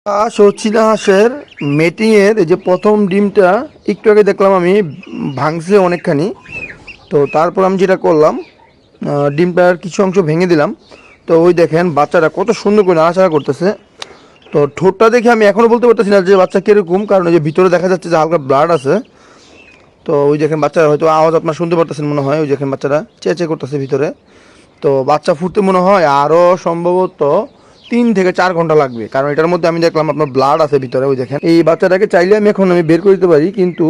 চীনা হাঁসের মেটিংয়ের এই যে প্রথম ডিমটা একটু আগে দেখলাম আমি ভাঙছে অনেকখানি। তো তারপর আমি যেটা করলাম, ডিমটার কিছু অংশ ভেঙে দিলাম। তো ওই দেখেন বাচ্চাটা কত সুন্দর করে নাড়াচাড়া করতেছে। তো ঠোঁটটা দেখে আমি এখনও বলতে পারতেছি না যে বাচ্চা কীরকম, কারণ ওই যে ভিতরে দেখা যাচ্ছে যে হালকা ব্লাড আছে। তো ওই দেখেন বাচ্চারা হয়তো আওয়াজ আপনার শুনতে পারতেছেন মনে হয়, ওই দেখেন বাচ্চারা চেঁচে করতেছে ভিতরে। তো বাচ্চা ফুটতে মনে হয় আরও সম্ভবত 3 থেকে 4 ঘন্টা লাগবে, কারণ এটার মধ্যে আমি দেখলাম আপনার ব্লাড আছে ভিতরে। ওই দেখেন এই বাচ্চাটাকে চাইলে আমি বের করে দিতে পারি, কিন্তু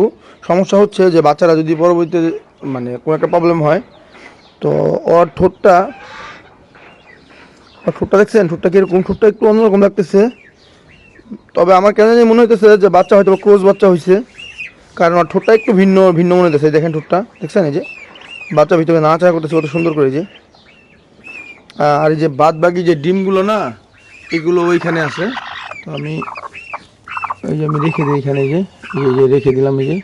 সমস্যা হচ্ছে যে বাচ্চারা যদি পরবর্তীতে মানে কোনো একটা প্রবলেম হয়। তো ওর ঠোঁটটা দেখছেন, ঠোঁটটা কীরকম, ঠোঁটটা একটু অন্যরকম লাগতেছে। তবে আমার কেন জানি মনে হইতেছে যে বাচ্চা হয়তো ক্রোজ বাচ্চা হয়েছে, কারণ ওর ঠোঁটটা একটু ভিন্ন ভিন্ন মনে হইতেছে। দেখেন ঠোঁটটা দেখছেন, এই যে বাচ্চা ভিতরে নাড়াচাড়া করতেছে কত সুন্দর করে। যে আর এই যে বাদ বাকি যে ডিমগুলো না, এগুলো ওইখানে আছে। তো আমি রেখে দিই এখানে, এই যে রেখে দিলাম এই যে।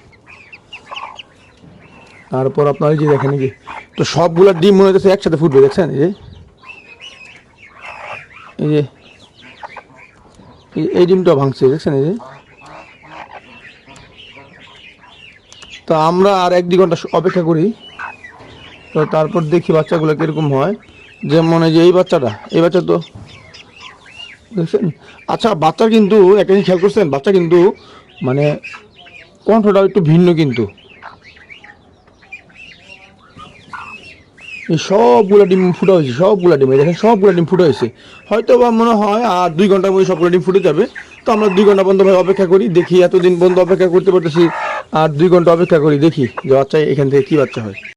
তারপর আপনার এই যে দেখেন এই যে, তো সবগুলো ডিম মনে হচ্ছে একসাথে ফুটবে। দেখছেন এই যে এই যে এই ডিমটা ভাঙছে, দেখছেন এই যে। তো আমরা আর 1-2 ঘন্টা অপেক্ষা করি। তো তারপর দেখি বাচ্চাগুলো কীরকম হয়। যেমন এই যে এই বাচ্চা তো দেখছেন। আচ্ছা, বাচ্চা কিন্তু একটা জিনিস খেয়াল করছেন, বাচ্চা কিন্তু মানে কণ্ঠটা একটু ভিন্ন, কিন্তু এই সবগুলো ডিম ফুটা হয়েছে, সবগুলো ডিম দেখেন, সবগুলো ডিম ফুটা হয়েছে। হয়তো বা মনে হয় আর 2 ঘন্টার মধ্যে সবগুলো ডিম ফুটে যাবে। তো আমরা 2 ঘন্টা পর্যন্ত ভাই অপেক্ষা করি, দেখি এতদিন পর্যন্ত অপেক্ষা করতে পারতেছি, আর 2 ঘন্টা অপেক্ষা করি, দেখি যে বাচ্চা এখান থেকে কী বাচ্চা হয়।